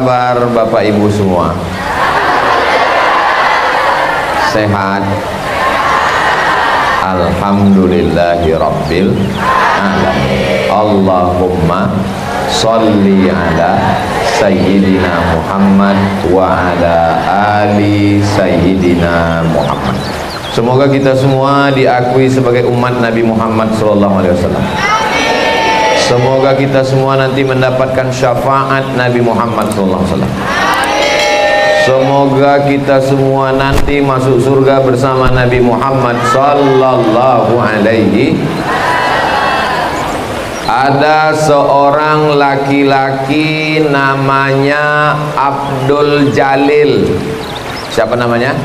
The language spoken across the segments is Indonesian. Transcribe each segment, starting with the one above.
kabar Bapak Ibu semua? Sehat? Alhamdulillahirabbil alamin. Allahumma sholli ala Sayyidina Muhammad wa ala ali Sayyidina Muhammad. Semoga kita semua diakui sebagai umat Nabi Muhammad SAW. Semoga kita semua nanti mendapatkan syafaat Nabi Muhammad SAW. Semoga kita semua nanti masuk surga bersama Nabi Muhammad sallallahu alaihi. Ada seorang laki-laki namanya Abdul Jalil. Siapa namanya?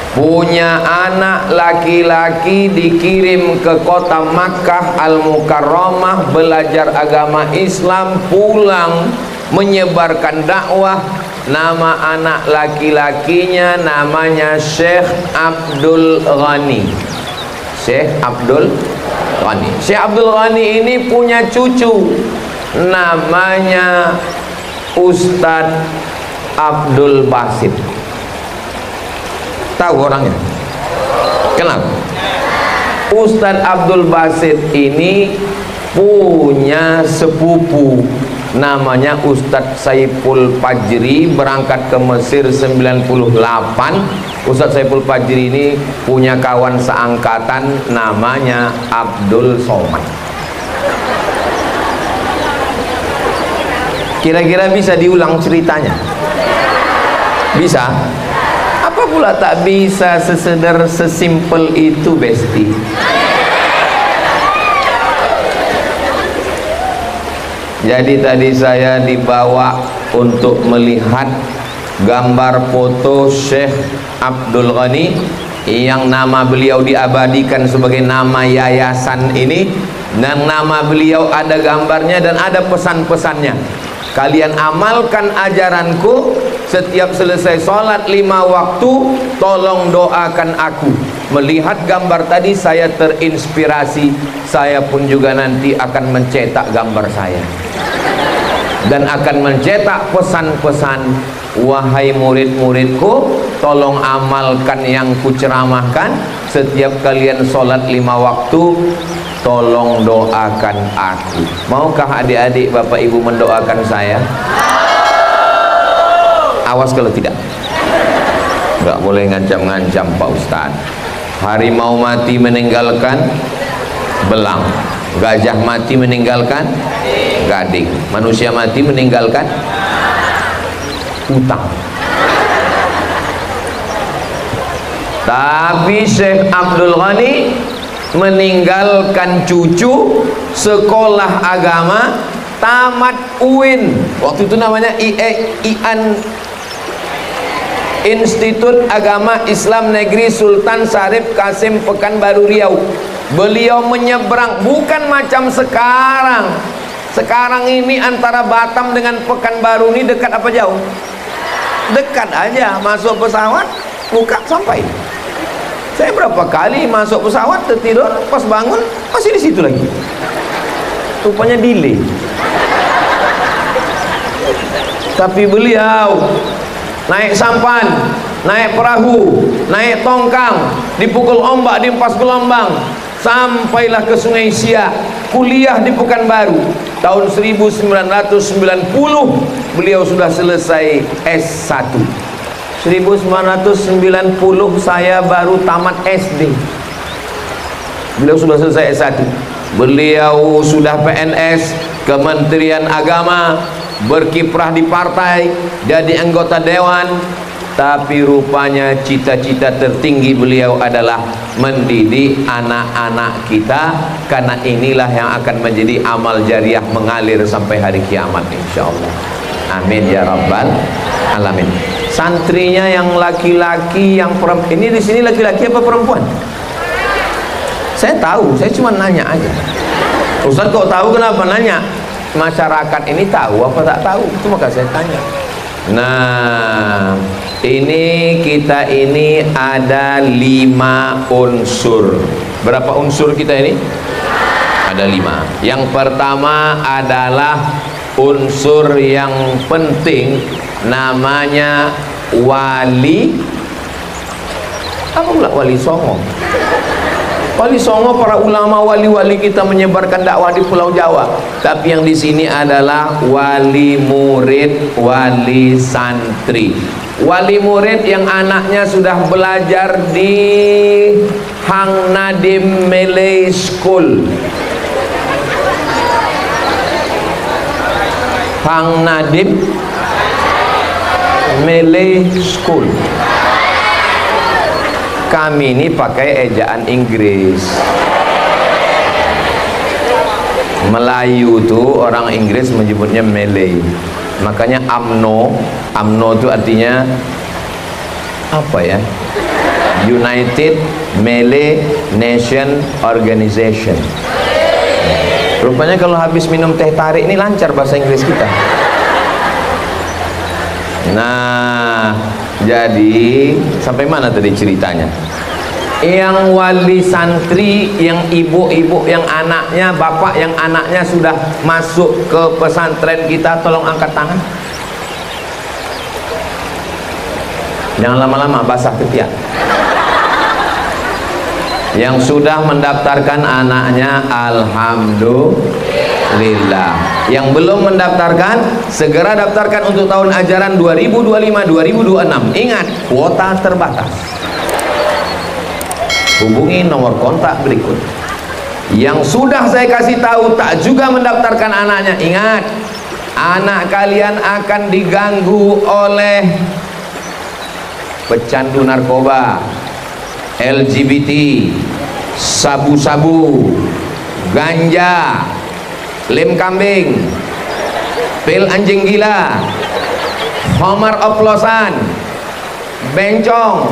Punya anak laki-laki, dikirim ke kota Makkah Al-Mukarramah belajar agama Islam, pulang menyebarkan dakwah. Nama anak laki-lakinya namanya Syekh Abdul Ghani. Syekh Abdul Ghani. Syekh Abdul Ghani ini punya cucu namanya Ustadz Abdul Basit. Tahu orangnya? Kenal? Ustadz Abdul Basit ini punya sepupu namanya Ustadz Saiful Fajri, berangkat ke Mesir 98. Ustadz Saiful Fajri ini punya kawan seangkatan namanya Abdul Somad. Kira-kira bisa diulang ceritanya? Bisa? Apa pula tak bisa sesimpel itu, Besti? Jadi tadi saya dibawa untuk melihat gambar foto Syekh Abdul Ghani yang nama beliau diabadikan sebagai nama yayasan ini, dan nama beliau ada gambarnya dan ada pesan-pesannya. Kalian amalkan ajaranku, setiap selesai sholat 5 waktu tolong doakan aku. Melihat gambar tadi saya terinspirasi, saya pun juga nanti akan mencetak gambar saya dan akan mencetak pesan-pesan. Wahai murid-muridku, tolong amalkan yang kuceramahkan. Setiap kalian sholat 5 waktu tolong doakan aku. Maukah adik-adik Bapak Ibu mendoakan saya? Awas kalau tidak. Enggak boleh ngancam-ngancam Pak Ustadz. Harimau mati meninggalkan belang, gajah mati meninggalkan gading, manusia mati meninggalkan utang. Tapi Syekh Abdul Ghani meninggalkan cucu sekolah agama, tamat UIN. Waktu itu namanya IAN, Institut Agama Islam Negeri Sultan Syarif Kasim Pekanbaru Riau. Beliau menyeberang, bukan macam sekarang. Sekarang ini antara Batam dengan Pekanbaru ini dekat apa jauh? Dekat aja, masuk pesawat buka sampai. Saya berapa kali masuk pesawat tertidur, pas bangun masih di situ lagi. Rupanya delay. Tapi beliau naik sampan, naik perahu, naik tongkang, dipukul ombak, diempas gelombang, sampailah ke Sungai Siak, kuliah di Pekanbaru. Tahun 1990 beliau sudah selesai S1. 1990 saya baru tamat SD. Beliau sudah selesai S1. Beliau sudah PNS, Kementerian Agama, berkiprah di partai, jadi anggota dewan. Tapi rupanya cita-cita tertinggi beliau adalah mendidik anak-anak kita, karena inilah yang akan menjadi amal jariah mengalir sampai hari kiamat insyaallah. Amin ya rabbal alamin. Santrinya yang laki-laki, yang perempuan, ini di sini laki-laki apa perempuan? Saya tahu, saya cuma nanya aja. Ustaz kok tahu, kenapa nanya? Masyarakat ini tahu apa tak tahu? Itu maka saya tanya. Nah, ini kita ini ada 5 unsur. Berapa unsur kita ini? Ada 5. Yang pertama adalah unsur yang penting namanya wali. Apa pula wali songo? Wali songo para ulama wali-wali kita menyebarkan dakwah di Pulau Jawa. Tapi yang di sini adalah wali murid, wali santri. Wali murid yang anaknya sudah belajar di Hang Nadim Malay School. Hang Nadim Malay School. Kami ini pakai ejaan Inggris. Melayu tuh orang Inggris menyebutnya Malay. Makanya UMNO, UMNO itu artinya apa ya? United Malay Nation Organization. Rupanya kalau habis minum teh tarik ini lancar bahasa Inggris kita. Nah, jadi sampai mana tadi ceritanya? Yang wali santri, yang ibu-ibu yang anaknya, bapak yang anaknya sudah masuk ke pesantren kita, tolong angkat tangan. Jangan lama-lama, basah ketiak. Yang sudah mendaftarkan anaknya, alhamdulillah. Yang belum mendaftarkan, segera daftarkan untuk tahun ajaran 2025-2026. Ingat, kuota terbatas. Hubungi nomor kontak berikut. Yang sudah saya kasih tahu tak juga mendaftarkan anaknya, ingat, anak kalian akan diganggu oleh pecandu narkoba, LGBT, sabu-sabu, ganja, lem kambing, pil anjing gila, homer oplosan, bencong.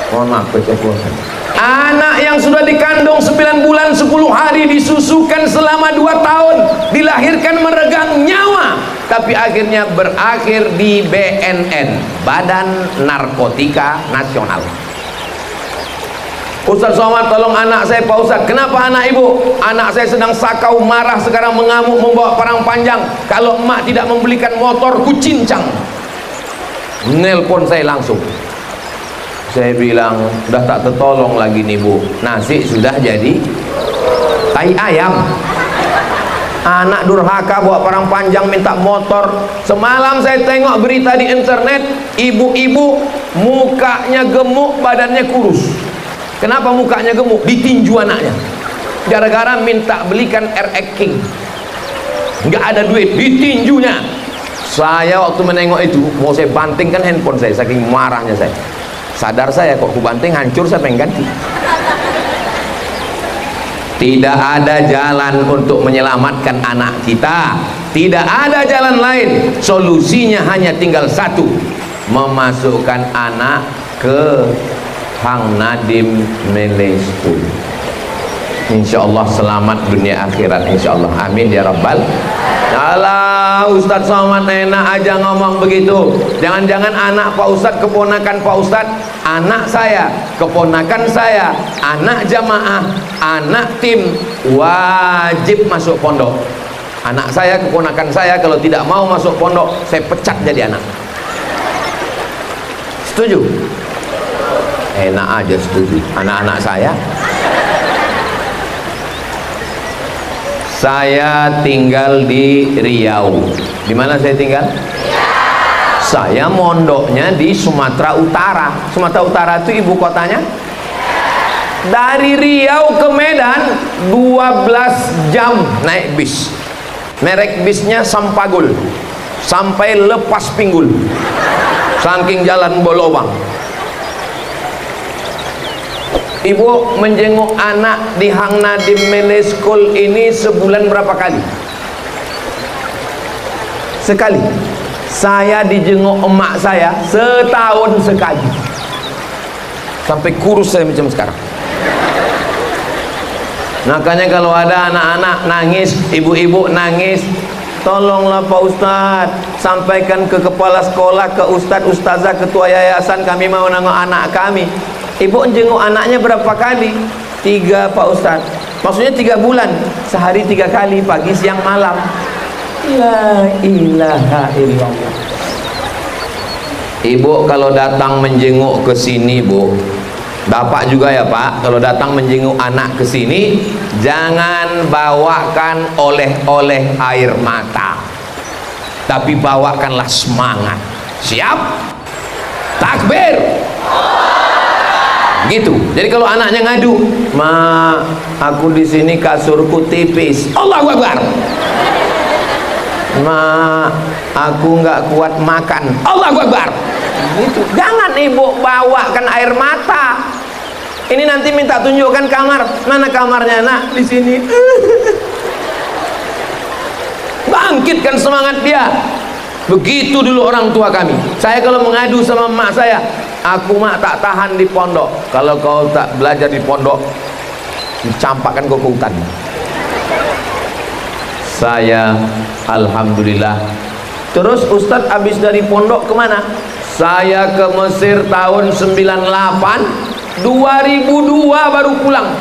Mohon maaf, keceplosan. Anak yang sudah dikandung 9 bulan 10 hari, disusukan selama 2 tahun, dilahirkan meregang nyawa, tapi akhirnya berakhir di BNN, Badan Narkotika Nasional. Ustaz Somad, tolong anak saya Pak Ustaz. Kenapa anak ibu? Anak saya sedang sakau, marah, sekarang mengamuk, membawa parang panjang. Kalau emak tidak membelikan motor, ku cincang. Nelpon saya langsung. Saya bilang, udah tak tertolong lagi nih bu, nasi sudah jadi tai ayam. Anak durhaka bawa parang panjang minta motor. Semalam saya tengok berita di internet, ibu-ibu mukanya gemuk, badannya kurus. Kenapa mukanya gemuk? Ditinju anaknya, gara-gara minta belikan RX King. Nggak ada duit, ditinjunya. Saya waktu menengok itu, mau saya bantingkan handphone saya, saking marahnya saya. Sadar saya, kok ku banting hancur, saya pengen ganti. Tidak ada jalan untuk menyelamatkan anak kita. Tidak ada jalan lain. Solusinya hanya tinggal satu, memasukkan anak ke Hang Nadim Malay School. Insyaallah selamat dunia akhirat, insyaallah. Amin ya rabbal. Alah, Ustaz Somad enak aja ngomong begitu. Jangan-jangan anak Pak Ustaz, keponakan Pak Ustaz, anak saya, keponakan saya, anak jamaah, anak tim wajib masuk pondok. Anak saya, keponakan saya kalau tidak mau masuk pondok, saya pecat jadi anak. Setuju? Enak aja setuju. Anak-anak saya tinggal di Riau. Di mana saya tinggal? Saya mondoknya di Sumatera Utara. Sumatera Utara itu ibu kotanya. Dari Riau ke Medan 12 jam naik bis. Merek bisnya Sampagul. Sampai Lepas Pinggul. Saking jalan bolobang. Ibu menjenguk anak di Hang Nadim Malay School ini sebulan berapa kali? Sekali. Saya dijenguk emak saya setahun sekali. Sampai kurus saya macam sekarang. Makanya kalau ada anak-anak nangis, ibu-ibu nangis, tolonglah Pak Ustadz, sampaikan ke kepala sekolah, ke Ustadz, Ustazah, ketua yayasan, kami mau nengok anak kami. Ibu jenguk anaknya berapa kali? 3 Pak Ustadz. Maksudnya 3 bulan, sehari 3 kali, pagi siang malam. La ilaha illallah. Ibu kalau datang menjenguk ke sini, Bu, bapak juga ya Pak, kalau datang menjenguk anak ke sini, jangan bawakan oleh-oleh air mata, tapi bawakanlah semangat. Siap? Takbir. Gitu. Jadi kalau anaknya ngadu, "Ma, aku di sini kasurku tipis." Allahu Akbar. "Ma, aku nggak kuat makan." Allahu Akbar. Gitu. Jangan ibu bawakan air mata. Ini nanti minta tunjukkan kamar. Mana kamarnya, Nak? Di sini. Bangkitkan semangat dia. Begitu dulu orang tua kami. Saya kalau mengadu sama emak saya, "Aku mak tak tahan di pondok. Kalau kau tak belajar di pondok, dicampakkan kau ke hutan." Saya alhamdulillah. Terus Ustadz habis dari pondok kemana? Saya ke Mesir tahun 98, 2002 baru pulang.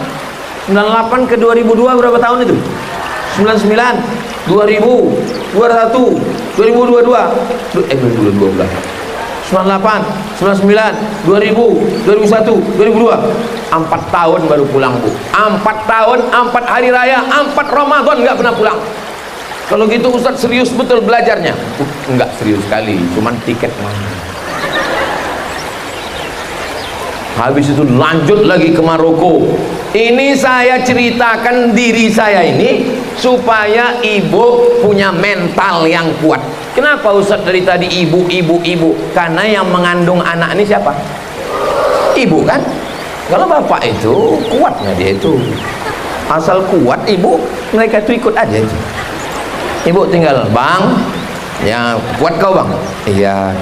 98 ke 2002 berapa tahun itu? 99, 2000, 21, 2022, 2022, 98, 99, 2000, 2001, 2002, 4 tahun baru pulang, Bu. 4 tahun, 4 hari raya, 4 Ramadan nggak pernah pulang. Kalau gitu Ustadz serius betul belajarnya? Enggak serius sekali, cuman tiket mahal. Habis itu lanjut lagi ke Maroko. Ini saya ceritakan diri saya ini supaya ibu punya mental yang kuat. Kenapa Ustadz dari tadi ibu? Karena yang mengandung anak ini siapa? Ibu kan? Kalau bapak itu kuatnya dia itu. Asal kuat ibu, mereka itu ikut aja itu. Ibu tinggal, "Bang, ya kuat kau Bang?" "Iya."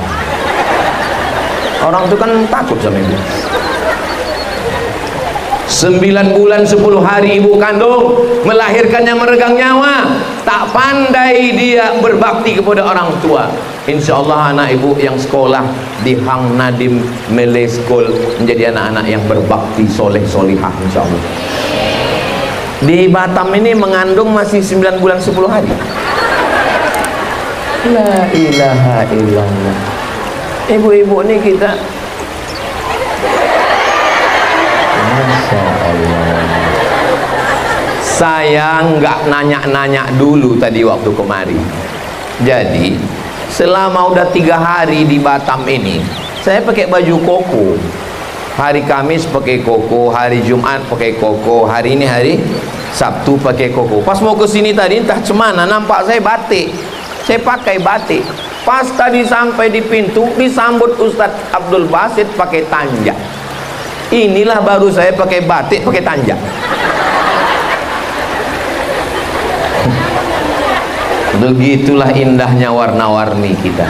Orang itu kan takut sama ibu. 9 bulan 10 hari ibu kandung, melahirkannya meregang nyawa, tak pandai dia berbakti kepada orang tua. Insya Allah anak ibu yang sekolah di Hang Nadim Malay School menjadi anak-anak yang berbakti, soleh solihah insya Allah. Di Batam ini mengandung masih 9 bulan 10 hari. La ilaha illallah. Ibu-ibu ini kita, Masya Allah. Saya nggak nanya-nanya dulu tadi waktu kemari. Jadi selama udah 3 hari di Batam ini, saya pakai baju koko. Hari Kamis pakai koko, hari Jumat pakai koko, hari ini hari Sabtu pakai koko. Pas mau ke sini tadi entah cemana nampak saya batik. Saya pakai batik. Pas tadi sampai di pintu disambut Ustadz Abdul Basit pakai tanjak. Inilah baru saya pakai batik pakai tanjak. Begitulah indahnya warna-warni kita.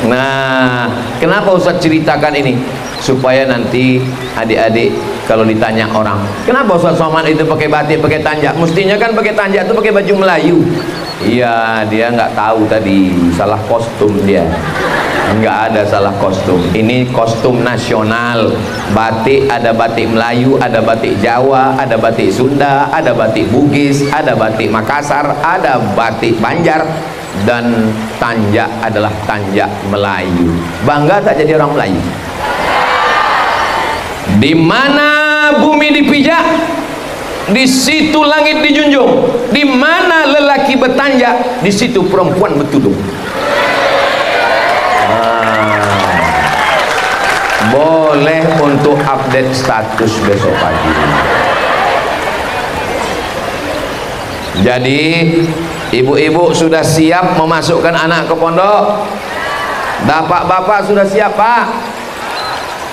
Nah, kenapa Ustadz ceritakan ini? Supaya nanti adik-adik kalau ditanya orang, "Kenapa Ustadz Somad itu pakai batik pakai tanjak?" Mestinya kan pakai tanjak itu pakai baju Melayu. Iya, dia nggak tahu tadi, salah kostum dia. Nggak ada salah kostum. Ini kostum nasional. Batik ada batik Melayu, ada batik Jawa, ada batik Sunda, ada batik Bugis, ada batik Makassar, ada batik Banjar, dan tanjak adalah tanjak Melayu. Bangga tak jadi orang Melayu? Di mana bumi dipijak, di situ langit dijunjung. Di mana lelaki bertanjak, di situ perempuan bertudung. Boleh untuk update status besok pagi. Jadi ibu-ibu sudah siap memasukkan anak ke pondok? Bapak-bapak sudah siap Pak?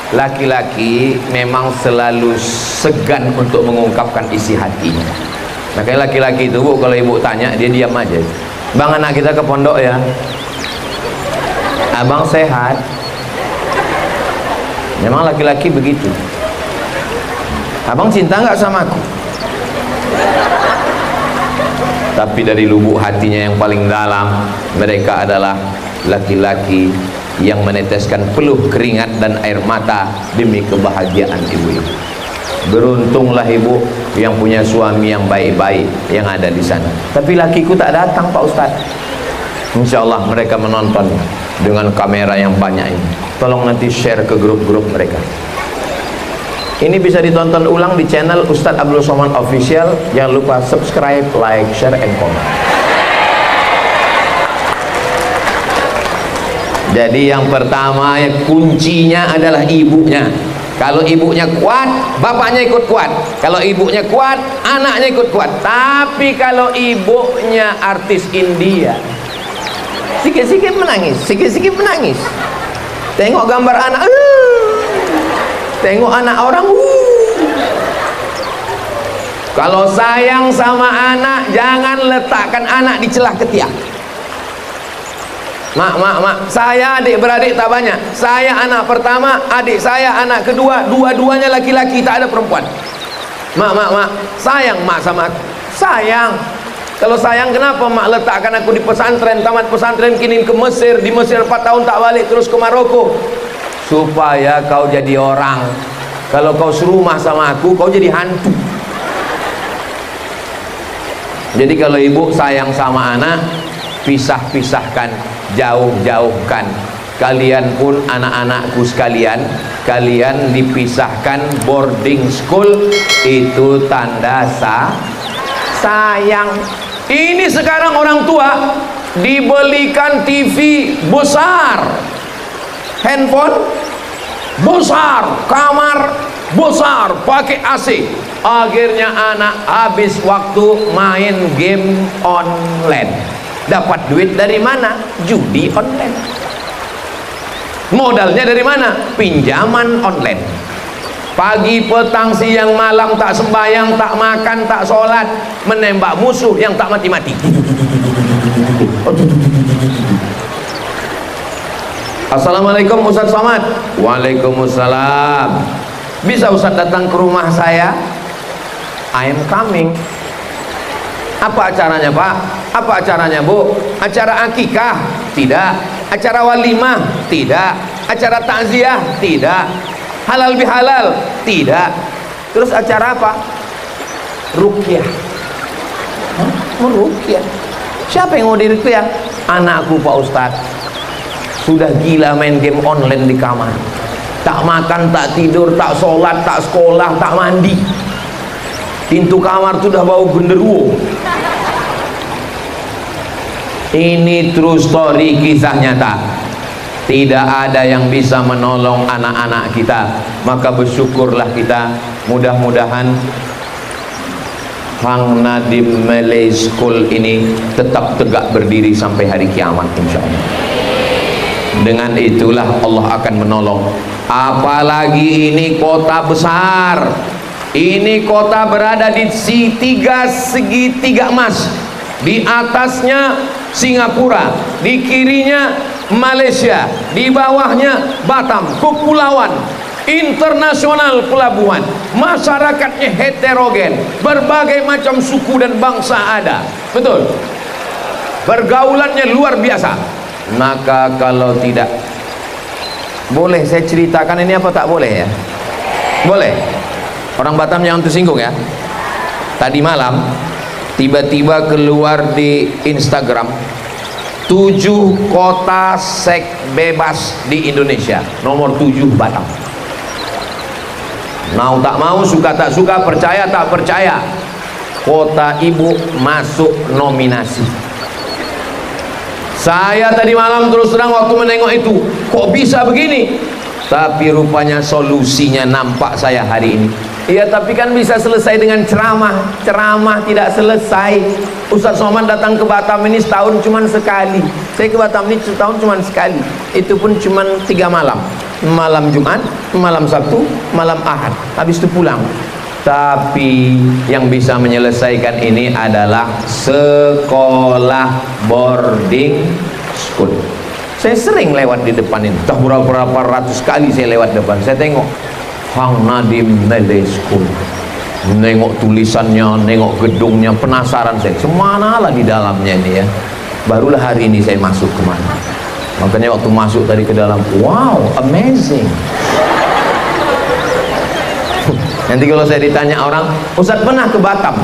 Laki-laki memang selalu segan untuk mengungkapkan isi hatinya. Makanya laki-laki itu Bu, kalau ibu tanya dia diam aja. "Bang, anak kita ke pondok ya." "Abang sehat." Memang laki-laki begitu. "Abang cinta nggak sama aku?" Tapi dari lubuk hatinya yang paling dalam, mereka adalah laki-laki yang meneteskan peluh keringat dan air mata demi kebahagiaan ibu-ibu. Beruntunglah ibu yang punya suami yang baik-baik yang ada di sana. Tapi lakiku tak datang Pak Ustaz. Insya Allah mereka menonton dengan kamera yang banyak ini. Tolong nanti share ke grup-grup mereka. Ini bisa ditonton ulang di channel Ustadz Abdul Somad Official. Jangan lupa subscribe, like, share, and comment. Jadi yang pertama kuncinya adalah ibunya. Kalau ibunya kuat, bapaknya ikut kuat. Kalau ibunya kuat, anaknya ikut kuat. Tapi kalau ibunya artis India, sikit-sikit menangis, sikit-sikit menangis. Tengok gambar anak, tengok anak orang. Kalau sayang sama anak, jangan letakkan anak di celah ketiak. Mak, saya adik beradik tak banyak. Saya anak pertama, adik saya anak kedua, dua-duanya laki-laki, tak ada perempuan. Mak, sayang mak sama aku. Sayang. Kalau sayang kenapa mak letakkan aku di pesantren, tamat pesantren kini ke Mesir, di Mesir 4 tahun tak balik, terus ke Maroko? Supaya kau jadi orang. Kalau kau serumah sama aku, kau jadi hantu. Jadi kalau ibu sayang sama anak, pisah-pisahkan, jauh-jauhkan. Kalian pun anak-anakku sekalian, kalian dipisahkan boarding school, itu tanda sayang. Ini sekarang orang tua dibelikan TV besar, handphone besar, kamar besar, pakai AC. Akhirnya anak habis waktu main game online. Dapat duit dari mana? Judi online. Modalnya dari mana? Pinjaman online. Pagi, petang, siang, malam tak sembahyang, tak makan, tak sholat, menembak musuh yang tak mati-mati. Assalamualaikum Ustaz Somad. Waalaikumsalam. Bisa Ustaz datang ke rumah saya? I am coming. Apa acaranya Pak? Apa acaranya Bu? Acara akikah? Tidak. Acara walimah? Tidak. Acara takziah? Tidak. Halal bihalal? Tidak. Terus acara apa? Ruqyah. Meruqyah. Siapa yang mau diruqyah? Anakku Pak Ustaz. Sudah gila main game online di kamar. Tak makan, tak tidur, tak sholat, tak sekolah, tak mandi. Pintu kamar sudah bau genderuwo. Ini true story, kisah nyata. Tidak ada yang bisa menolong anak-anak kita, maka bersyukurlah kita. Mudah-mudahan Hang Nadim Malay School ini tetap tegak berdiri sampai hari kiamat insyaallah. Dengan itulah Allah akan menolong. Apalagi ini kota besar. Ini kota berada di segitiga emas. Di atasnya Singapura, di kirinya Malaysia, di bawahnya Batam, kepulauan internasional, pelabuhan, masyarakatnya heterogen, berbagai macam suku dan bangsa ada, betul, pergaulannya luar biasa. Maka kalau tidak boleh saya ceritakan ini apa tak boleh ya? Boleh. Orang Batam jangan tersinggung ya. Tadi malam tiba-tiba keluar di Instagram 7 kota seks bebas di Indonesia. Nomor 7 Batam. Mau tak mau, suka tak suka, percaya tak percaya, kota ibu masuk nominasi. Saya tadi malam terus terang waktu menengok itu, kok bisa begini? Tapi rupanya solusinya nampak saya hari ini. Iya, tapi kan bisa selesai dengan ceramah. Ceramah tidak selesai. Ustaz Somad datang ke Batam ini setahun cuman sekali. Saya ke Batam ini setahun cuman sekali. Itu pun cuman 3 malam. Malam Jumat, malam Sabtu, malam Ahad. Habis itu pulang. Tapi yang bisa menyelesaikan ini adalah sekolah boarding school. Saya sering lewat di depan ini. Entah berapa ratus kali saya lewat depan. Saya tengok Hang Nadim Malay School, nengok tulisannya, nengok gedungnya, penasaran saya. Semanalah di dalamnya ini ya. Barulah hari ini saya masuk kemana. Makanya waktu masuk tadi ke dalam, wow, amazing. Nanti kalau saya ditanya orang, Ustaz pernah ke Batam?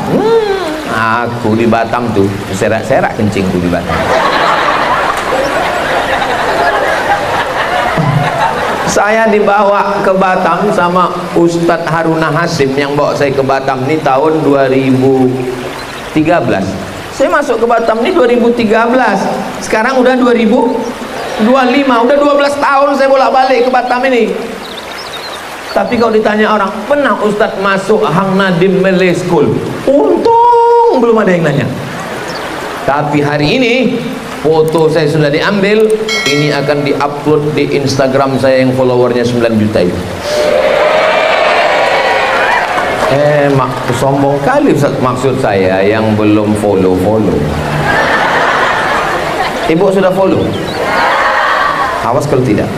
Aku di Batam tuh serak-serak kencingku di Batam. Saya dibawa ke Batam sama Ustadz Haruna Hasim yang bawa saya ke Batam ini tahun 2013. Saya masuk ke Batam ini 2013. Sekarang udah 2025, udah 12 tahun saya bolak-balik ke Batam ini. Tapi kalau ditanya orang, pernah Ustadz masuk Hang Nadim Malay School? Untung belum ada yang nanya. Tapi hari ini foto saya sudah diambil, ini akan diupload di Instagram saya yang followernya 9 juta itu. Sombong kali maksud saya yang belum follow. Ibu sudah follow? Awas kalau tidak.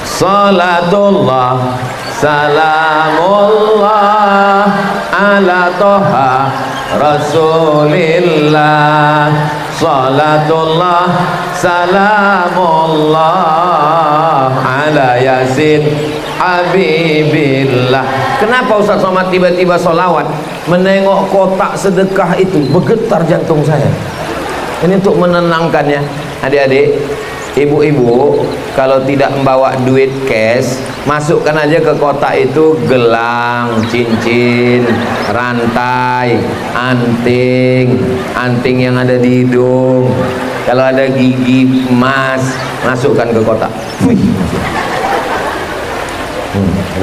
Salatullah salamullah ala toha Rasulillah. Salatullah salamullah ala Yasin Habibillah. Kenapa Ustaz Somad tiba-tiba solawat? Menengok kotak sedekah itu bergetar jantung saya. Ini untuk menenangkannya. Adik-adik, ibu-ibu, kalau tidak membawa duit cash, masukkan aja ke kotak itu gelang, cincin, rantai, anting yang ada di hidung. Kalau ada gigi emas, masukkan ke kotak.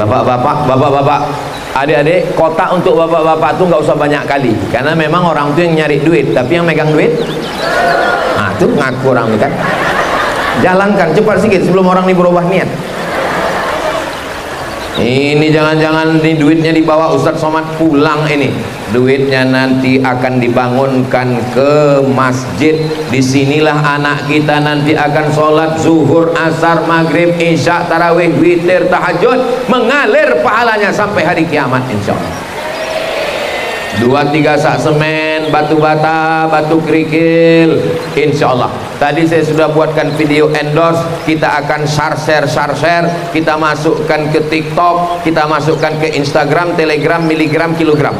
Bapak-bapak, adik-adik, kotak untuk bapak-bapak tuh nggak usah banyak kali, karena memang orang tuh yang nyari duit, tapi yang megang duit, nah tuh ngaku orang itu kan. Jalankan cepat sedikit sebelum orang ini berubah niat. Ini jangan-jangan nih duitnya dibawa Ustadz Somad pulang, ini duitnya nanti akan dibangunkan ke masjid. Disinilah anak kita nanti akan sholat zuhur, asar, maghrib, isya, tarawih, witir, tahajud, mengalir pahalanya sampai hari kiamat insyaallah. 2-3 sak semen, batu bata, batu kerikil, insyaallah. Tadi saya sudah buatkan video endorse, kita akan share, kita masukkan ke TikTok, kita masukkan ke Instagram, Telegram, miligram, kilogram.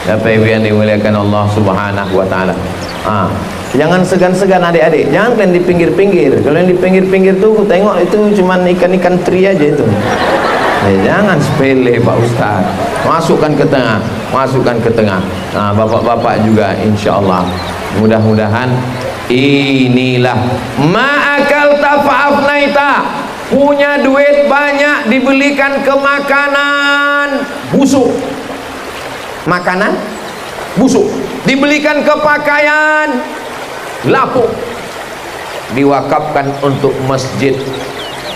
Bapak Ibu yang dimuliakan Allah Subhanahu wa taala. Jangan segan-segan adik-adik, jangan kalian di pinggir-pinggir. Kalau yang di pinggir-pinggir tuh tengok itu cuman ikan-ikan teri aja itu. Jangan sepele Pak Ustaz, masukkan ke tengah. Nah, bapak-bapak juga insyaallah, mudah-mudahan inilah ma'akal tafa'afnaita, punya duit banyak dibelikan ke makanan busuk, dibelikan ke pakaian lapuk, diwakafkan untuk masjid.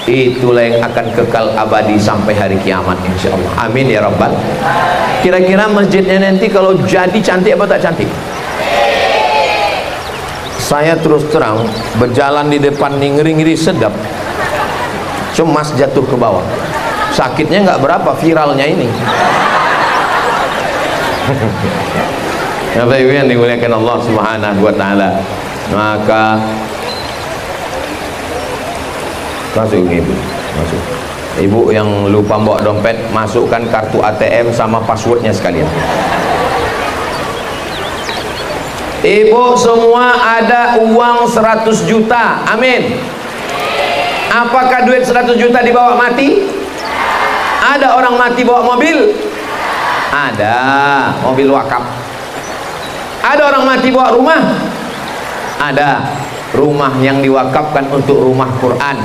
Itulah yang akan kekal abadi sampai hari kiamat insyaallah. Amin ya rabbal. Kira-kira masjidnya nanti kalau jadi cantik apa tak cantik? Saya terus terang berjalan di depan nih ngeri-ngeri sedap, cemas jatuh ke bawah. Sakitnya nggak berapa, viralnya ini. Bapak Ibu yang dimuliakan Allah Subhanahu wa taala, maka masuk ibu yang lupa bawa dompet, masukkan kartu ATM sama passwordnya sekalian. Ibu semua ada uang 100 juta, amin. Apakah duit 100 juta dibawa mati? Ada orang mati bawa mobil? Ada, mobil wakaf. Ada orang mati bawa rumah? Ada, rumah yang diwakafkan untuk rumah Quran,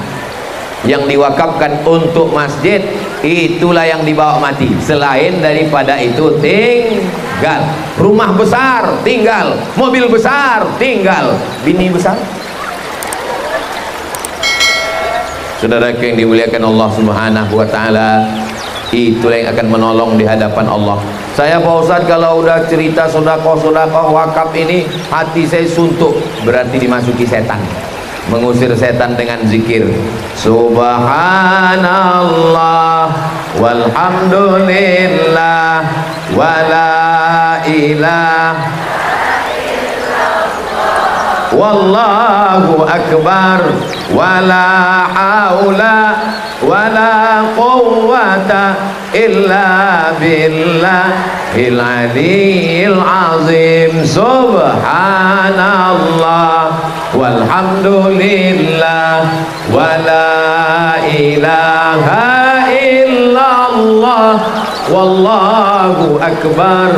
yang diwakafkan untuk masjid, itulah yang dibawa mati. Selain daripada itu tinggal rumah besar, tinggal mobil besar, tinggal bini besar. Saudara yang dimuliakan Allah Subhanahu wa taala, itulah yang akan menolong di hadapan Allah. Saya Pak Ustadz kalau udah cerita sedekah wakaf ini, hati saya suntuk, berarti dimasuki setan. Mengusir setan dengan zikir subhanallah walhamdulillah wala ilaha wallahu akbar, wala haula wala quwwata illa billahil aliyyil azim. Subhanallah walhamdulillah wala ilaha illallah wallahu akbar,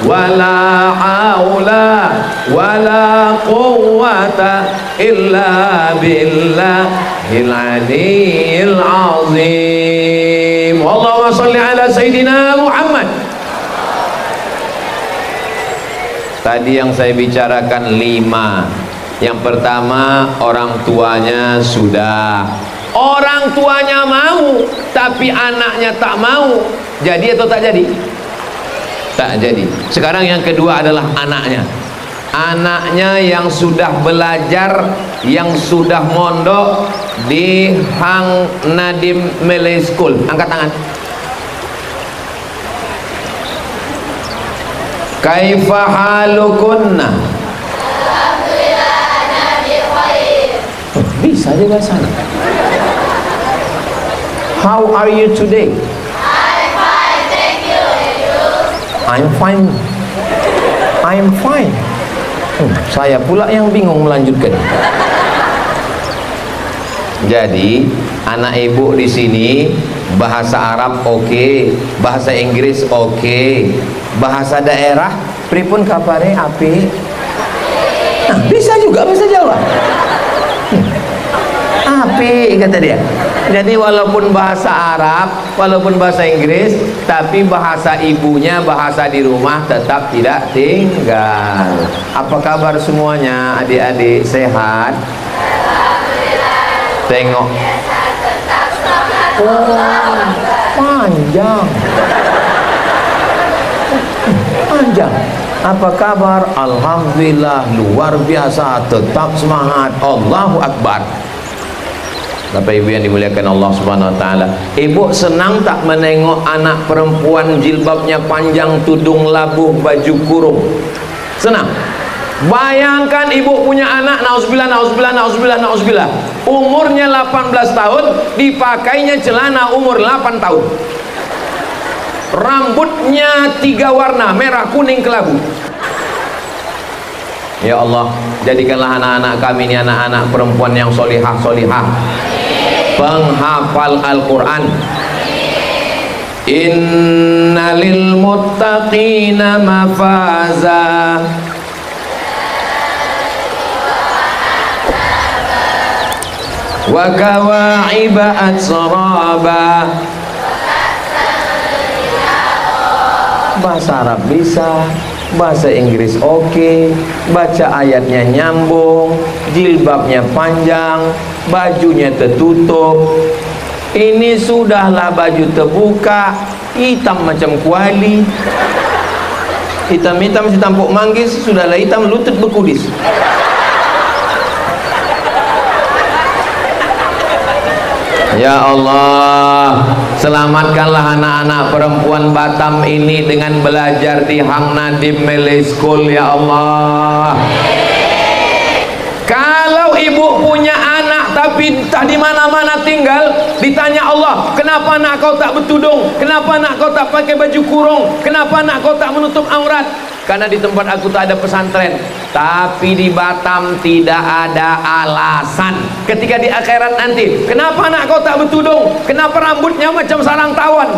wala haula wala quwwata illa billahil aliyyil azim. Allahumma shalli ala Sayyidina Muhammad. Tadi yang saya bicarakan 5. Yang pertama, orang tuanya sudah, orang tuanya mau tapi anaknya tak mau, jadi atau tak jadi? Tak jadi. Sekarang yang kedua adalah anaknya. Anaknya yang sudah belajar, yang sudah mondok di Hang Nadim Malay School, angkat tangan. Kaifa halukunna? Bisa juga sana. How are you today? I'm fine, thank you. And you? I'm fine. I'm fine. Saya pula yang bingung melanjutkan. Jadi anak ibu di sini bahasa Arab oke, bahasa Inggris oke, bahasa daerah pripun kapare api. Nah, bisa juga bahasa Jawa. Api kata dia. Jadi walaupun bahasa Arab, walaupun bahasa Inggris, tapi bahasa ibunya, bahasa di rumah tetap tidak tinggal. Apa kabar semuanya, adik-adik, sehat? Tengok. Oh, panjang. Panjang. Apa kabar? Alhamdulillah, luar biasa, tetap semangat. Allahu Akbar. Bapak Ibu yang dimuliakan Allah Subhanahu wa taala. Ibu senang tak menengok anak perempuan jilbabnya panjang, tudung labuh, baju kurung? Senang. Bayangkan ibu punya anak, nauzubillah, nauzubillah, nauzubillah, nauzubillah, umurnya 18 tahun, dipakainya celana umur 8 tahun. Rambutnya 3 warna, merah, kuning, kelabu. Ya Allah, jadikanlah anak-anak kami ini anak-anak perempuan yang solihah, solihah, penghafal Al-Quran. Innalil muttaqina mafaza, wa kawa'iba atsraba. Bahasa Arab bisa, bahasa Inggris oke, baca ayatnya nyambung, jilbabnya panjang, bajunya tertutup. Ini sudahlah baju terbuka, hitam macam kuali, hitam-hitam si tampuk manggis, sudahlah hitam lutut berkudis. Ya Allah, selamatkanlah anak-anak perempuan Batam ini dengan belajar di Hang Nadim Malay School, ya Allah. Kalau ibu punya anak tapi tak di mana-mana tinggal, ditanya Allah, kenapa anak kau tak bertudung? Kenapa anak kau tak pakai baju kurung? Kenapa anak kau tak menutup aurat? Karena di tempat aku tak ada pesantren. Tapi di Batam tidak ada alasan. Ketika di akhirat nanti, kenapa anak kau tak bertudung? Kenapa rambutnya macam sarang tawon?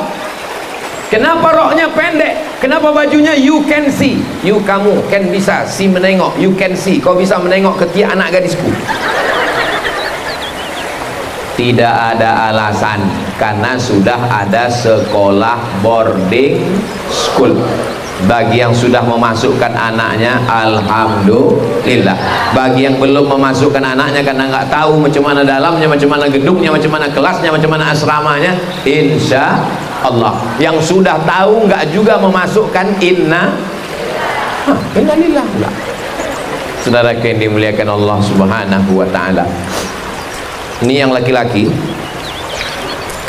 Kenapa roknya pendek? Kenapa bajunya you can see? You kamu can bisa see menengok. You can see, kau bisa menengok ketiak anak gadisku. Tidak ada alasan, karena sudah ada sekolah boarding school. Bagi yang sudah memasukkan anaknya, alhamdulillah. Bagi yang belum memasukkan anaknya karena nggak tahu macam mana dalamnya, macam mana gedungnya, macam mana kelasnya, macam mana asramanya, insya Allah. Yang sudah tahu nggak juga memasukkan innalillah. Saudara yang dimuliakan Allah Subhanahu wa taala. Ini yang laki-laki,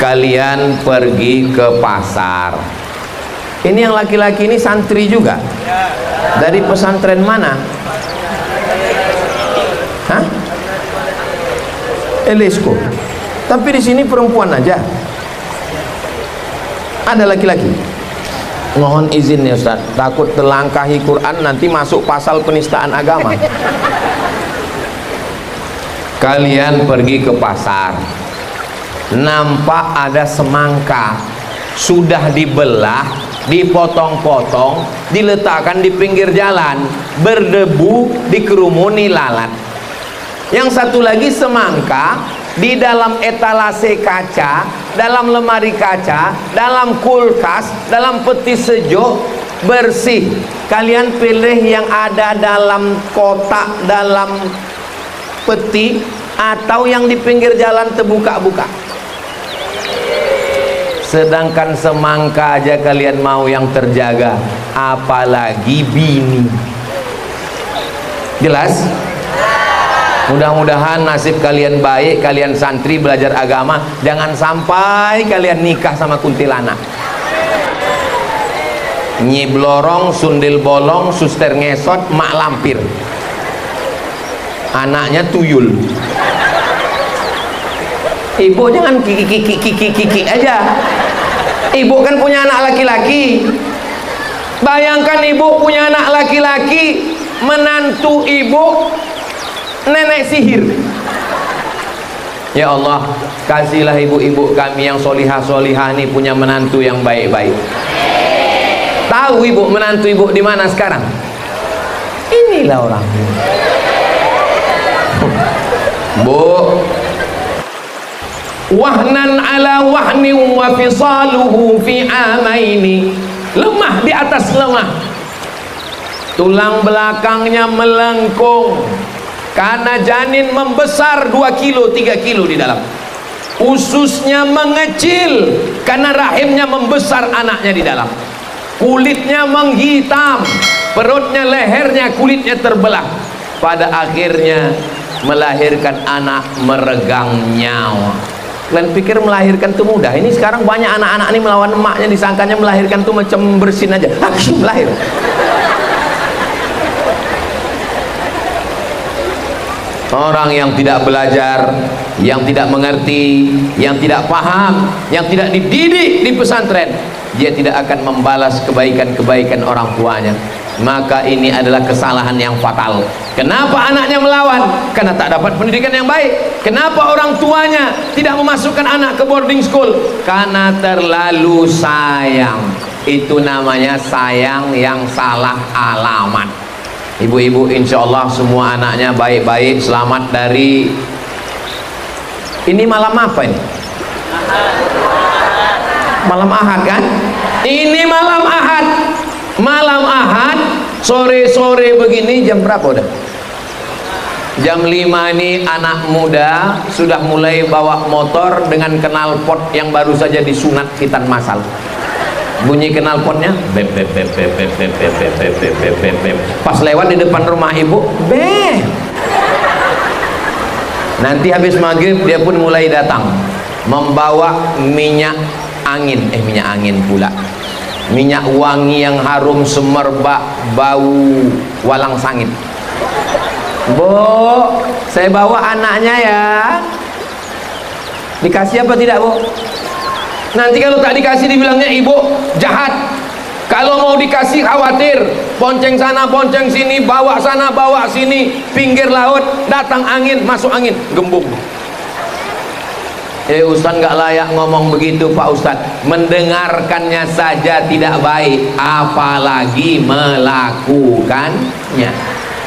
kalian pergi ke pasar. Ini yang laki-laki ini santri juga. Dari pesantren mana? Elesko. Tapi di sini perempuan aja. Ada laki-laki. Mohon izin ya Ustaz, takut terlangkahi Quran nanti masuk pasal penistaan agama. Kalian pergi ke pasar, nampak ada semangka sudah dibelah, dipotong-potong, diletakkan di pinggir jalan, berdebu, dikerumuni lalat. Yang satu lagi semangka di dalam etalase kaca, dalam lemari kaca, dalam kulkas, dalam peti sejuk, bersih. Kalian pilih yang ada dalam kotak, dalam peti, atau yang di pinggir jalan terbuka-buka. Sedangkan semangka aja kalian mau yang terjaga, apalagi bini. Jelas? Mudah-mudahan nasib kalian baik, kalian santri belajar agama, jangan sampai kalian nikah sama kuntilanak. Nyi blorong, sundil bolong, suster ngesot, mak lampir. Anaknya tuyul. Ibu jangan kiki aja. Ibu kan punya anak laki-laki. Bayangkan ibu punya anak laki-laki, menantu ibu nenek sihir. Ya Allah, kasihlah ibu-ibu kami yang solihah-solihah nih punya menantu yang baik-baik. Tahu ibu menantu ibu di mana sekarang? Inilah orangnya. Bu, wahnan ala wahni wa fisaluhu fi amaini, lemah di atas lemah, tulang belakangnya melengkung karena janin membesar 2 kilo 3 kilo di dalam, ususnya mengecil karena rahimnya membesar anaknya di dalam, kulitnya menghitam, perutnya, lehernya, kulitnya terbelah, pada akhirnya melahirkan anak meregang nyawa. Kalian pikir melahirkan itu mudah? Ini sekarang banyak anak-anak ini melawan emaknya, disangkanya melahirkan itu macam bersin aja. Lahir. Orang yang tidak belajar, yang tidak mengerti, yang tidak paham, yang tidak dididik di pesantren, dia tidak akan membalas kebaikan-kebaikan orang tuanya. Maka ini adalah kesalahan yang fatal. Kenapa anaknya melawan? Karena tak dapat pendidikan yang baik. Kenapa orang tuanya tidak memasukkan anak ke boarding school? Karena terlalu sayang. Itu namanya sayang yang salah alamat. Ibu-ibu insya Allah semua anaknya baik-baik, selamat dari ini. Malam apa ini? Malam Ahad kan? Ini malam Ahad. Malam Ahad, sore-sore begini, jam berapa udah? Jam 5 ini anak muda sudah mulai bawa motor dengan knalpot yang baru saja disunat khitan masal. Bunyi knalpotnya bep bep bep bep bep bep bep bep bep bep bep bep bep. Pas lewat di depan rumah ibu, bep. Nanti habis maghrib dia pun mulai datang membawa minyak angin, minyak angin pula, minyak wangi yang harum semerbak, bau walang sangit. Bu, saya bawa anaknya ya. Dikasih apa tidak, Bu? Nanti kalau tak dikasih dibilangnya ibu jahat. Kalau mau dikasih khawatir, bonceng sana bonceng sini, bawa sana bawa sini, pinggir laut datang angin, masuk angin, gembung. Ustaz nggak layak ngomong begitu Pak Ustaz. Mendengarkannya saja tidak baik, apalagi melakukannya.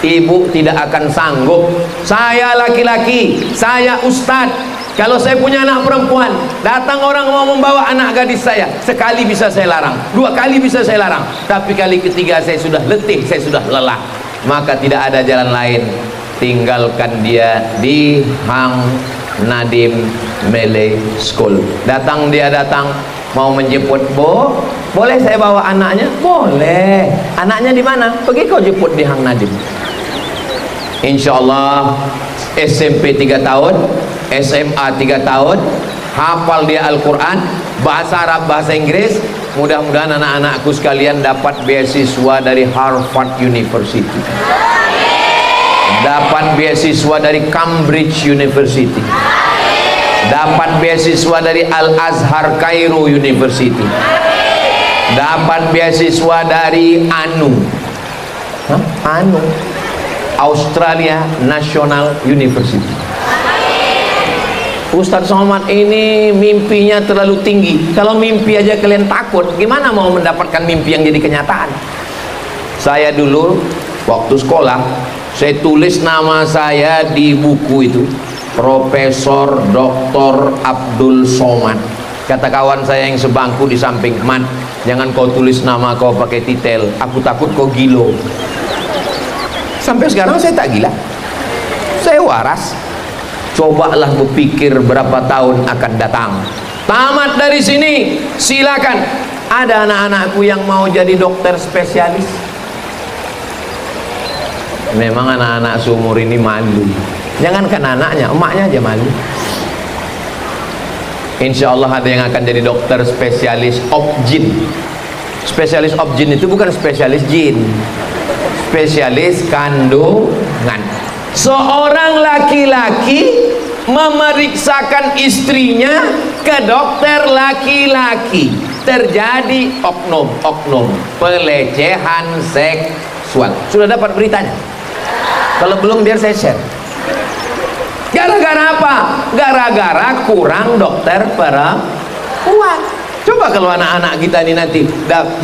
Ibu tidak akan sanggup. Saya laki-laki, saya ustadz. Kalau saya punya anak perempuan, datang orang mau membawa anak gadis saya, sekali bisa saya larang, 2 kali bisa saya larang, tapi kali ketiga saya sudah letih, saya sudah lelah. Maka tidak ada jalan lain, tinggalkan dia di Hang Nadim Mele School. Datang mau menjemput, Bu, boleh saya bawa anaknya? Boleh. Anaknya di mana? Pergi kau jemput di Hang Nadim. Insya Allah SMP 3 tahun, SMA 3 tahun, hafal dia Al-Quran, bahasa Arab, bahasa Inggris. Mudah-mudahan anak-anakku sekalian dapat beasiswa dari Harvard University, dapat beasiswa dari Cambridge University, dapat beasiswa dari Al-Azhar Cairo University, dapat beasiswa dari Australia National University. Ustadz Somad ini mimpinya terlalu tinggi. Kalau mimpi aja kalian takut, gimana mau mendapatkan mimpi yang jadi kenyataan? Saya dulu waktu sekolah, saya tulis nama saya di buku itu, Profesor Dr. Abdul Somad. Kata kawan saya yang sebangku di samping, "Man, jangan kau tulis nama kau pakai titel, aku takut kau gilo." Sampai sekarang saya tak gila, saya waras. Cobalah berpikir berapa tahun akan datang. Tamat dari sini, silakan. Ada anak-anakku yang mau jadi dokter spesialis. Memang anak-anak seumur ini malu. Jangankan anaknya, emaknya aja malu. Insya Allah ada yang akan jadi dokter spesialis obgyn. Spesialis obgyn itu bukan spesialis jin, spesialis kandungan. Seorang laki-laki memeriksakan istrinya ke dokter laki-laki, terjadi oknum pelecehan seksual. Sudah dapat beritanya? Kalau belum biar saya share. Gara-gara apa? Gara-gara kurang dokter perempuan. Coba kalau anak-anak kita ini nanti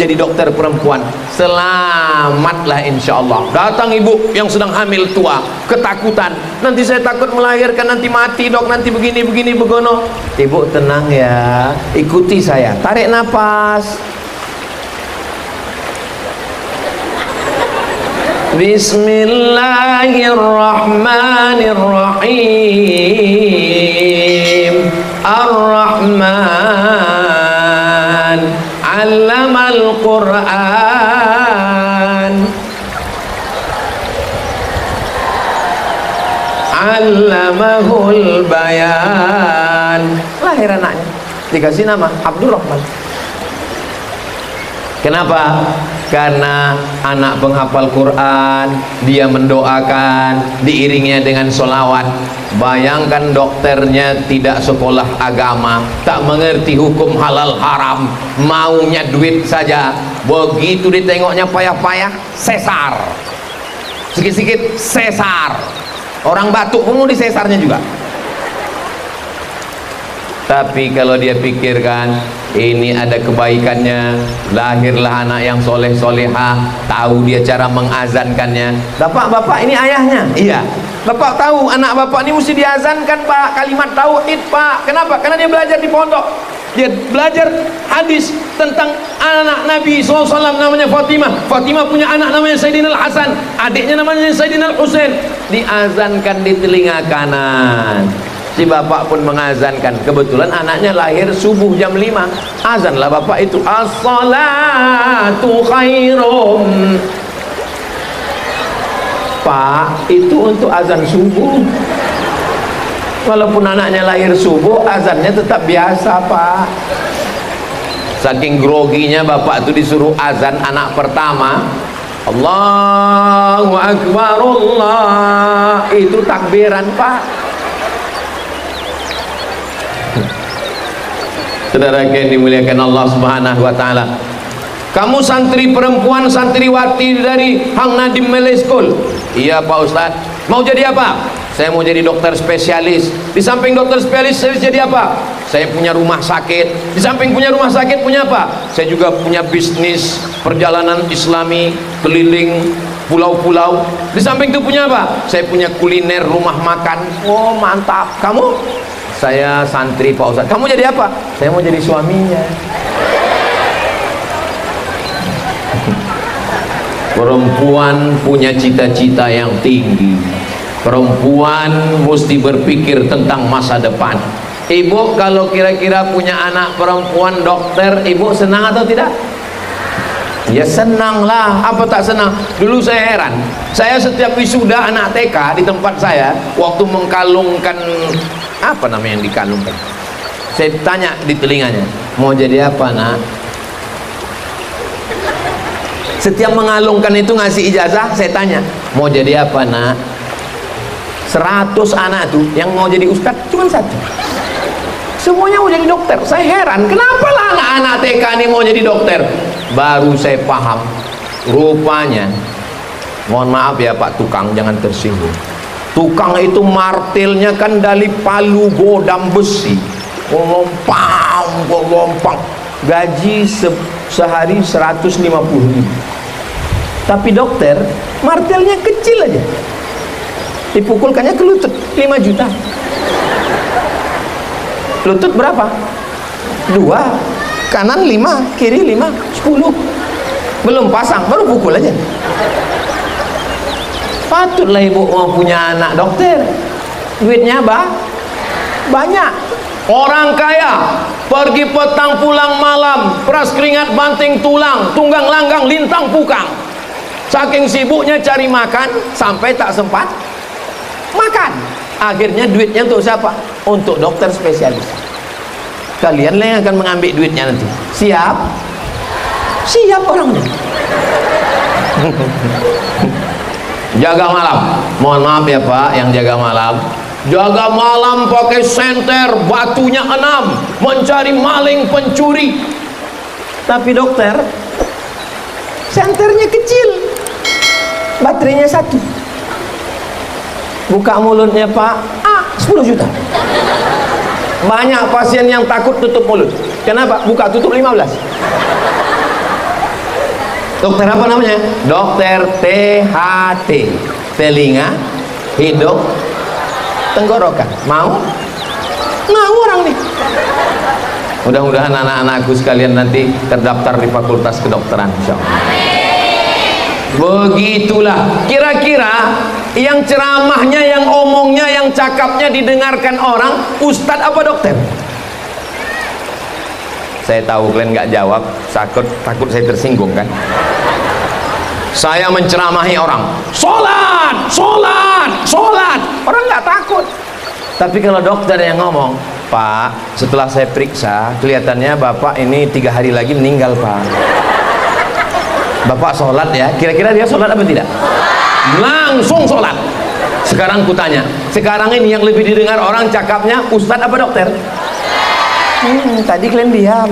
jadi dokter perempuan, selamatlah insya Allah. Datang ibu yang sedang hamil tua, ketakutan, nanti saya takut melahirkan, nanti mati dok, nanti begini begono. Ibu tenang ya, ikuti saya, tarik nafas. Bismillahirrahmanirrahim. Ar-Rahman 'allamal Qur'an, 'allamahul bayan. Lahir anaknya, dikasih nama Abdurrahman. Kenapa? Karena anak penghafal Quran, dia mendoakan, diiringnya dengan sholawat. Bayangkan dokternya tidak sekolah agama, tak mengerti hukum halal haram, maunya duit saja. Begitu ditengoknya payah-payah, sesar. Sikit-sikit sesar. Orang batuk pun disesarnya juga. Tapi kalau dia pikirkan ini ada kebaikannya, lahirlah anak yang soleh solehah, tahu dia cara mengazankannya. Bapak ini ayahnya, iya. Bapak tahu anak bapak ini mesti diazankan pak, kalimat tauhid pak. Kenapa? Karena dia belajar di pondok, dia belajar hadis tentang anak Nabi SAW, namanya Fatimah. Fatimah punya anak namanya Sayyidina Al-Hasan, adiknya namanya Sayyidina Al-Husain. Diazankan di telinga kanan. Si bapak pun mengazankan. Kebetulan anaknya lahir subuh jam 5. Azanlah bapak itu, as-salatu khairum. Pak, itu untuk azan subuh. Walaupun anaknya lahir subuh, azannya tetap biasa pak. Saking groginya bapak itu disuruh azan anak pertama, Allahu Akbar, Allah, itu takbiran pak. Saudara yang dimuliakan Allah Subhanahu wa taala. Kamu santri perempuan, santriwati dari Hang Nadim Malay School. Iya Pak Ustaz. Mau jadi apa? Saya mau jadi dokter spesialis. Di samping dokter spesialis saya jadi apa? Saya punya rumah sakit. Di samping punya rumah sakit punya apa? Saya juga punya bisnis perjalanan Islami keliling pulau-pulau. Di samping itu punya apa? Saya punya kuliner rumah makan. Oh mantap. Kamu? Saya santri Pak Ustaz. Kamu jadi apa? Saya mau jadi suaminya. Perempuan punya cita-cita yang tinggi. Perempuan mesti berpikir tentang masa depan. Ibu kalau kira-kira punya anak perempuan dokter, ibu senang atau tidak? Ya senang lah, apa tak senang? Dulu saya heran, saya setiap wisuda anak TK di tempat saya, waktu mengkalungkan, apa namanya yang dikalungkan, saya tanya di telinganya, mau jadi apa nak? Setiap mengalungkan itu ngasih ijazah, saya tanya, mau jadi apa nak? 100 anak tuh yang mau jadi ustadz cuma 1. semuanya mau jadi dokter. Saya heran, kenapa lah anak-anak TK ini mau jadi dokter? Baru saya paham, rupanya, mohon maaf ya Pak Tukang, jangan tersinggung. Tukang itu martilnya kan dari palu godam besi, lompang, gaji sehari 150.000. Tapi dokter, martilnya kecil aja, dipukulkannya ke lutut 5 juta. Lutut berapa? 2, kanan 5, kiri 5, 10. Belum pasang, baru pukul aja. Patutlah ibu mau punya anak dokter, duitnya banyak. Orang kaya pergi petang pulang malam, peras keringat banting tulang, tunggang langgang lintang pukang. Saking sibuknya cari makan sampai tak sempat makan. Akhirnya duitnya untuk siapa? Untuk dokter spesialis. Kalian lah yang akan mengambil duitnya nanti. Siap? Siap orangnya. Jaga malam, mohon maaf ya Pak yang jaga malam. Jaga malam pakai senter, batunya 6, mencari maling pencuri. Tapi dokter, senternya kecil, baterainya 1. Buka mulutnya Pak, 10 juta. Banyak pasien yang takut tutup mulut. Kenapa? Buka tutup 15. Dokter apa namanya? Dokter THT, telinga, hidung, tenggorokan. Mau orang nih. Mudah-mudahan anak-anakku sekalian nanti terdaftar di fakultas kedokteran, insyaallah. Begitulah kira-kira yang ceramahnya, yang omongnya, yang cakapnya didengarkan orang, ustadz apa dokter? Saya tahu kalian nggak jawab, takut saya tersinggung kan. Saya menceramahi orang, sholat, orang nggak takut. Tapi kalau dokter yang ngomong, Pak, setelah saya periksa kelihatannya Bapak ini 3 hari lagi meninggal Pak. Bapak sholat ya, kira-kira dia sholat apa tidak? Langsung sholat. Sekarang kutanya, sekarang ini yang lebih didengar orang cakapnya ustadz apa dokter? Tadi kalian diam.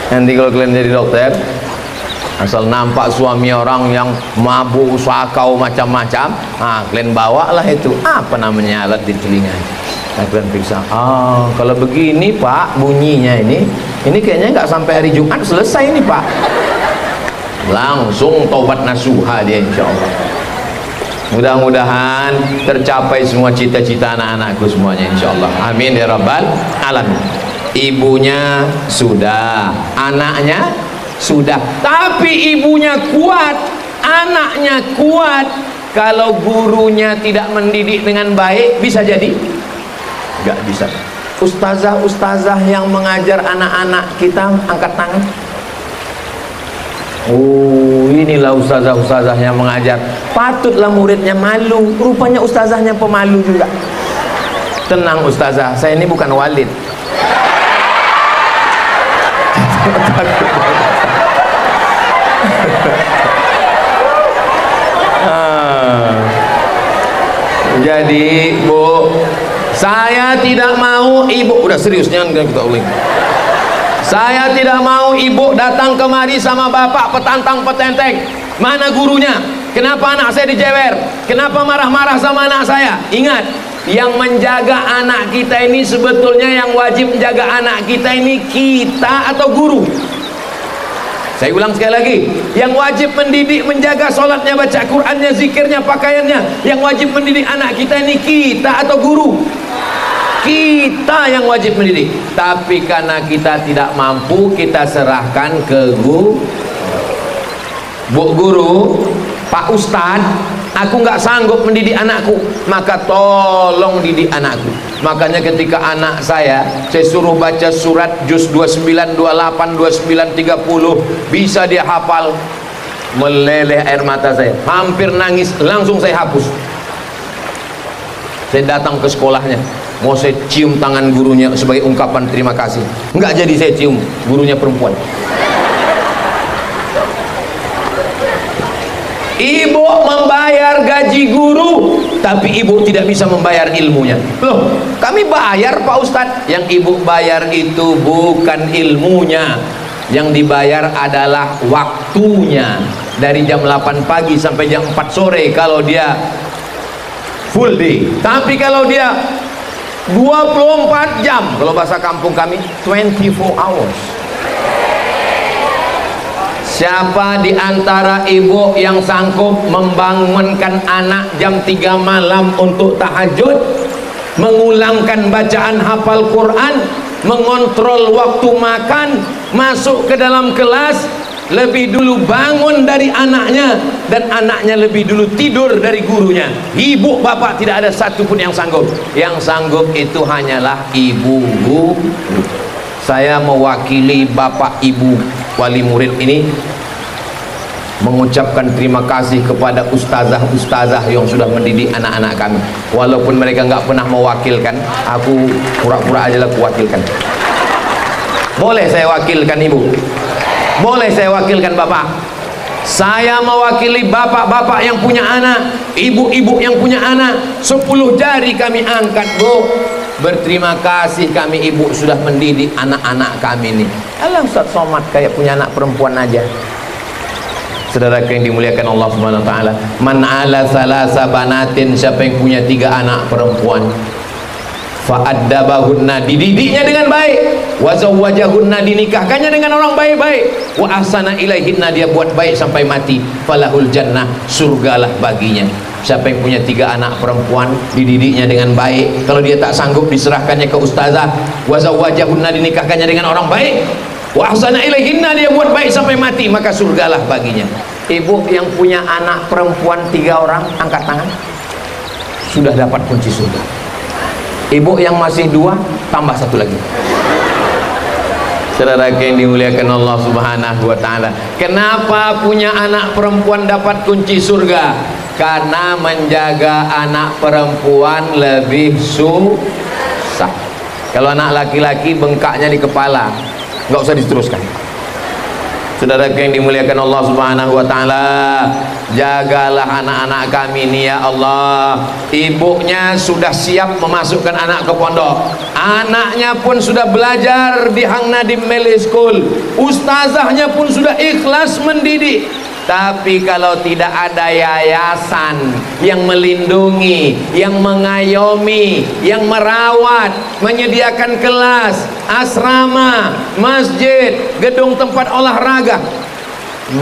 Nanti kalau kalian jadi dokter, asal nampak suami orang yang mabuk, sakau macam-macam, kalian bawalah itu apa namanya alat di telinga. Nah, kalian periksa. Kalau begini Pak, bunyinya ini kayaknya nggak sampai hari Jumat selesai ini Pak. Langsung taubat nasuha dia, insyaallah. Mudah-mudahan tercapai semua cita-cita anak-anakku semuanya, insyaallah. Amin ya rabbal alamin. Ibunya sudah, anaknya sudah, tapi ibunya kuat, anaknya kuat. Kalau gurunya tidak mendidik dengan baik, bisa jadi nggak bisa. Ustazah-ustazah yang mengajar anak-anak kita, angkat tangan. Oh, inilah ustazah-ustazah yang mengajar. Patutlah muridnya malu. Rupanya ustazahnya pemalu juga. Tenang ustazah, saya ini bukan walid. Jadi Bu, saya tidak mau ibu, udah serius jangan kita uling. Saya tidak mau ibu datang kemari sama bapak petantang petenteng. Mana gurunya? Kenapa anak saya dijewer? Kenapa marah-marah sama anak saya? Ingat, yang menjaga anak kita ini sebetulnya yang wajib menjaga anak kita ini kita atau guru? Saya ulang sekali lagi, yang wajib mendidik, menjaga sholatnya, baca Qur'annya, zikirnya, pakaiannya, yang wajib mendidik anak kita ini kita atau guru? Kita yang wajib mendidik. Tapi karena kita tidak mampu, kita serahkan ke guru. Bu guru, Pak Ustadz, aku nggak sanggup mendidik anakku, maka tolong didik anakku. Makanya ketika anak saya suruh baca surat juz 29, 28, 29, 30, bisa dia hafal, meleleh air mata saya, hampir nangis, langsung saya hapus. Saya datang ke sekolahnya, mau saya cium tangan gurunya sebagai ungkapan terima kasih, nggak jadi saya cium, gurunya perempuan. Ibu membayar gaji guru, tapi ibu tidak bisa membayar ilmunya. Loh, kami bayar Pak Ustadz. Yang ibu bayar itu bukan ilmunya, yang dibayar adalah waktunya. Dari jam 8 pagi sampai jam 4 sore kalau dia full day. Tapi kalau dia 24 jam, kalau bahasa kampung kami 24 hours. Siapa di antara ibu yang sanggup membangunkan anak jam 3 malam untuk tahajud, mengulangkan bacaan hafal Quran, mengontrol waktu makan, masuk ke dalam kelas, lebih dulu bangun dari anaknya, dan anaknya lebih dulu tidur dari gurunya? Ibu bapak tidak ada satupun yang sanggup. Yang sanggup itu hanyalah ibu. Saya mewakili bapak ibu wali murid ini mengucapkan terima kasih kepada ustazah-ustazah yang sudah mendidik anak-anak kami. Walaupun mereka nggak pernah mewakilkan, aku pura-pura aja lah kuwakilkan. Boleh saya wakilkan ibu? Boleh saya wakilkan bapak? Saya mewakili bapak-bapak yang punya anak, ibu-ibu yang punya anak. 10 jari kami angkat, Bu. Berterima kasih kami ibu sudah mendidik anak-anak kami ini. Alah Ustaz Somad kayak punya anak perempuan aja. Saudara yang dimuliakan Allah Subhanahu wa taala, man ala salasa banatin, siapa yang punya 3 anak perempuan, fa'addabahunna, dididiknya dengan baik, wa zawwajahunna, dinikahkannya dengan orang baik-baik, wa ahsana ilaihinna, dia buat baik sampai mati, falahul jannah, surgalah baginya. Siapa yang punya 3 anak perempuan, dididiknya dengan baik, kalau dia tak sanggup diserahkannya ke ustazah, wa zawwajahunna, dinikahkannya dengan orang baik, wa ahsana ilaihinna, dia buat baik sampai mati, maka surgalah baginya. Ibu yang punya anak perempuan 3 orang, angkat tangan. Sudah dapat kunci surga. Ibu yang masih 2, tambah 1 lagi. Saudara yang dimuliakan Allah Subhanahu wa taala, kenapa punya anak perempuan dapat kunci surga? Karena menjaga anak perempuan lebih susah. Kalau anak laki-laki bengkaknya di kepala, nggak usah diteruskan. Saudara yang dimuliakan Allah Subhanahu wa taala, jagalah anak-anak kami ini ya Allah. Ibunya sudah siap memasukkan anak ke pondok, anaknya pun sudah belajar di Hang Nadim Malay School, ustazahnya pun sudah ikhlas mendidik. Tapi kalau tidak ada yayasan yang melindungi, yang mengayomi, yang merawat, menyediakan kelas, asrama, masjid, gedung tempat olahraga,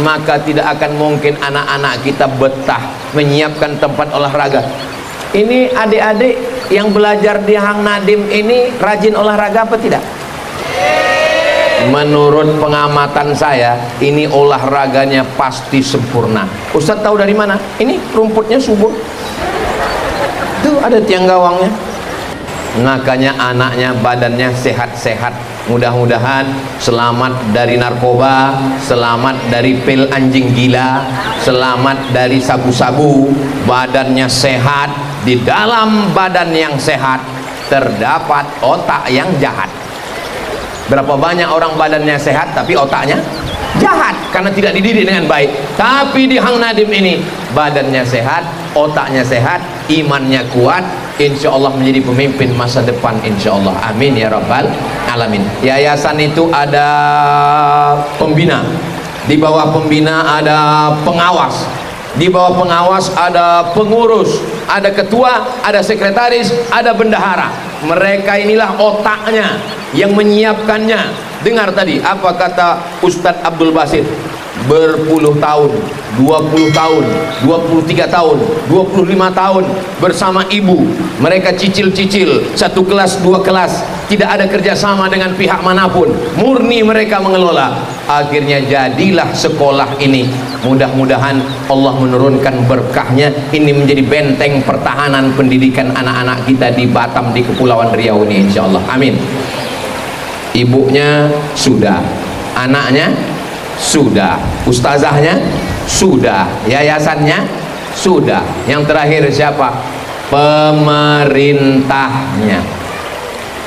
maka tidak akan mungkin anak-anak kita betah menyiapkan tempat olahraga. Ini adik-adik yang belajar di Hang Nadim ini rajin olahraga apa tidak? Menurut pengamatan saya, ini olahraganya pasti sempurna. Ustaz tahu dari mana? Ini rumputnya subur. Tuh ada tiang gawangnya. Makanya anaknya badannya sehat-sehat. Mudah-mudahan selamat dari narkoba, selamat dari pil anjing gila, selamat dari sabu-sabu. Badannya sehat. Di dalam badan yang sehat terdapat otak yang jahat. Berapa banyak orang badannya sehat tapi otaknya jahat karena tidak dididik dengan baik. Tapi di Hang Nadim ini badannya sehat, otaknya sehat, imannya kuat, insya Allah menjadi pemimpin masa depan, insya Allah. Amin ya rabbal alamin. Yayasan itu ada pembina, di bawah pembina ada pengawas, di bawah pengawas ada pengurus, ada ketua, ada sekretaris, ada bendahara. Mereka inilah otaknya yang menyiapkannya. Dengar tadi apa kata Ustadz Abdul Basit, berpuluh tahun, 20 tahun, 23 tahun, 25 tahun bersama ibu. Mereka cicil-cicil, 1 kelas, 2 kelas, tidak ada kerjasama dengan pihak manapun, murni mereka mengelola. Akhirnya jadilah sekolah ini. Mudah-mudahan Allah menurunkan berkahnya, ini menjadi benteng pertahanan pendidikan anak-anak kita di Batam, di Kepulauan Riau ini, insya Allah. Amin. Ibunya sudah, anaknya sudah, ustazahnya sudah, yayasannya sudah. Yang terakhir siapa? Pemerintahnya.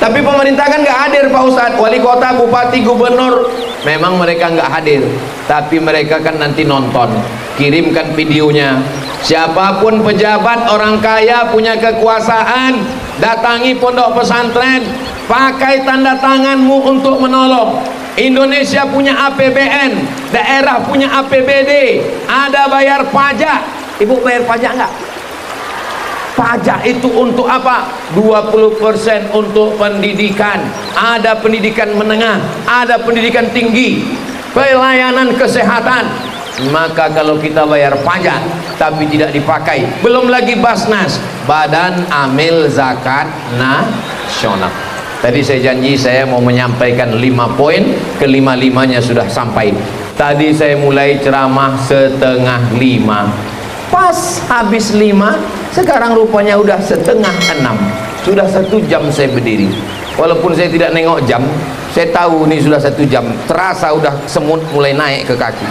Tapi pemerintah kan gak hadir Pak Ustadz. Wali kota, bupati, gubernur memang mereka nggak hadir, tapi mereka kan nanti nonton. Kirimkan videonya. Siapapun pejabat, orang kaya, punya kekuasaan, datangi pondok pesantren, pakai tanda tanganmu untuk menolong. Indonesia punya APBN, daerah punya APBD, ada bayar pajak. Ibu bayar pajak nggak? Pajak itu untuk apa? 20% untuk pendidikan. Ada pendidikan menengah, ada pendidikan tinggi, pelayanan kesehatan. Maka kalau kita bayar pajak tapi tidak dipakai, belum lagi Basnas, Badan Amil Zakat Nasional. Tadi saya janji saya mau menyampaikan 5 poin, kelima-limanya sudah sampai. Tadi saya mulai ceramah setengah 5, pas habis 5, sekarang rupanya udah setengah 6. Sudah 1 jam saya berdiri. Walaupun saya tidak nengok jam, saya tahu ini sudah 1 jam. Terasa udah semut mulai naik ke kaki.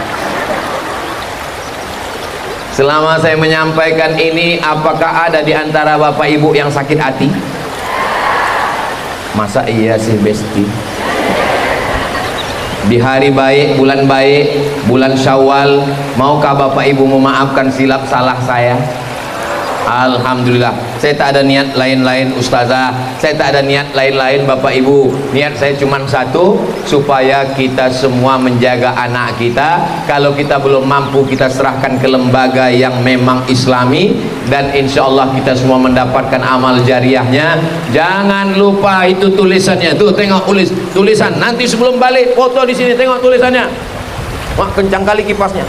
Selama saya menyampaikan ini, apakah ada di antara bapak ibu yang sakit hati? Masa iya sih Besti? Di hari baik, bulan Syawal, maukah bapak ibu memaafkan silap salah saya? Alhamdulillah. Saya tak ada niat lain-lain ustazah, saya tak ada niat lain-lain bapak ibu. Niat saya cuma satu, supaya kita semua menjaga anak kita. Kalau kita belum mampu, kita serahkan ke lembaga yang memang islami, dan insya Allah kita semua mendapatkan amal jariahnya. Jangan lupa itu tulisannya tuh, tengok tulisan. Nanti sebelum balik foto di sini, tengok tulisannya. Wah, kencang kali kipasnya.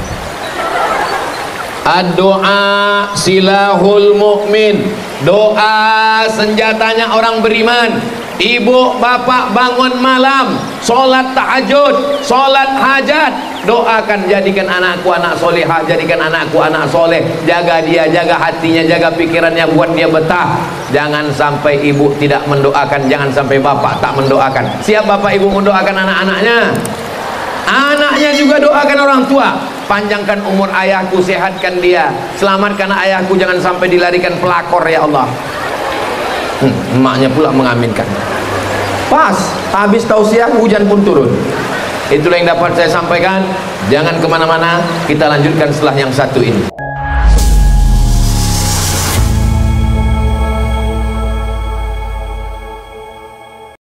Doa silahul mukmin, doa senjatanya orang beriman. Ibu bapak bangun malam, sholat tahajud, sholat hajat, doakan jadikan anakku anak solehah, jadikan anakku anak soleh, jaga dia, jaga hatinya, jaga pikirannya, buat dia betah. Jangan sampai ibu tidak mendoakan, jangan sampai bapak tak mendoakan. Siap bapak ibu mendoakan anak-anaknya? Anaknya juga doakan orang tua. Panjangkan umur ayahku, sehatkan dia, selamatkan ayahku, jangan sampai dilarikan pelakor ya Allah. Emaknya pula mengaminkan. Pas habis tausiah, hujan pun turun. Itulah yang dapat saya sampaikan. Jangan kemana-mana, kita lanjutkan setelah yang satu ini.